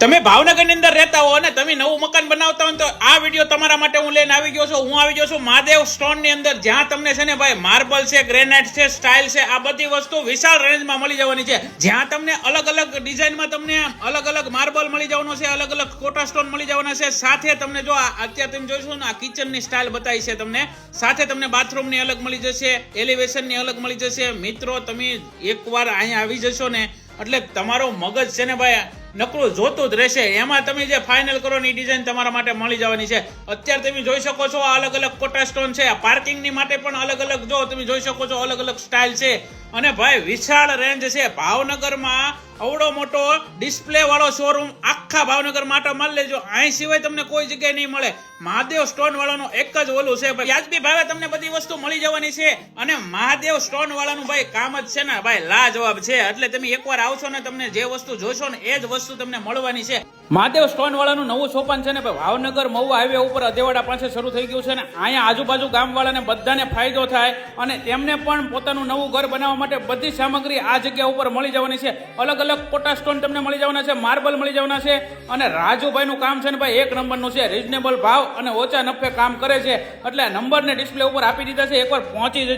તમે ભાવનગરની અંદર રહેતા હો અને તમે નવું મકાન બનાવતા હો તો આ વિડીયો તમારા માટે હું લઈને આવી ગયો છું. હું આવી ગયો છું મહાદેવ સ્ટોન ની અંદર, જ્યાં તમને છે ને ભાઈ માર્બલ છે, ગ્રેનાઇટ છે, સ્ટાઇલ છે, આ બધી વસ્તુ વિશાળ રેન્જમાં મળી જવાની છે. જ્યાં તમને અલગ અલગ ડિઝાઇનમાં તમને અલગ અલગ માર્બલ મળી જવાનો છે, અલગ અલગ કોટા સ્ટોન મળી જવાના છે. સાથે તમને જો અત્યારે તમે જોઈશો ને આ કિચન ની સ્ટાઇલ બતાવી છે તમને, સાથે તમને બાથરૂમ ની અલગ મળી જશે, એલિવેશન ની અલગ મળી જશે. મિત્રો તમે એકવાર અહીંયા આવી જશો ને એટલે તમારો મગજ છે ને ભાઈ નકરું જોતું જ રહેશે. એમાં તમે જે ફાઇનલ કરો ની ડિઝાઇન તમારા માટે મળી જવાની છે. અત્યારે તમે જોઈ શકો છો આ અલગ અલગ કોટા સ્ટોન છે, પાર્કિંગ ની માટે પણ અલગ અલગ જો તમે જોઈ શકો છો અલગ અલગ સ્ટાઇલ છે. અને ભાઈ વિશાળ રેન્જ છે. ભાવનગરમાં અવડો મોટો ડિસ્પ્લે વાળો શોરૂમ આખા ભાવનગર માટે મળી લેજો. અહીં સિવાય તમને કોઈ જગ્યાએ નહીં મળે. મહાદેવ સ્ટોન વાળાનું એક જ ઓલું છે ભાઈ, વ્યાજબી ભાવે તમને બધી વસ્તુ મળી જવાની છે. અને મહાદેવ સ્ટોન વાળાનું ભાઈ કામ જ છે ને ભાઈ લાજવાબ છે. એટલે તમે એકવાર આવશો ને તમને જે વસ્તુ જોશો ને એ જ વસ્તુ તમને મળવાની છે. મહાદેવ સ્ટોન વાળાનું નવું સોપાન છે ને ભાઈ ભાવનગર મહુવા હાઈવે ઉપર અદેવાડા પાસે શરૂ થઈ ગયું છે ને અહીંયા આજુબાજુ ગામ વાળાને બધાને ફાયદો થાય અને તેમને પણ પોતાનું નવું ઘર બનાવવા માટે બધી સામગ્રી આ જગ્યા ઉપર મળી જવાની છે. અલગ અલગ કોટા સ્ટોન તમને મળી જવાના છે, માર્બલ મળી જવાના છે. અને રાજુભાઈનું કામ છે ને ભાઈ એક નંબરનું છે. રીઝનેબલ ભાવ અને ઓછા નફે કામ કરે છે. એટલે નંબરને ડિસ્પ્લે ઉપર આપી દીધા છે, એકવાર પહોંચી જજો.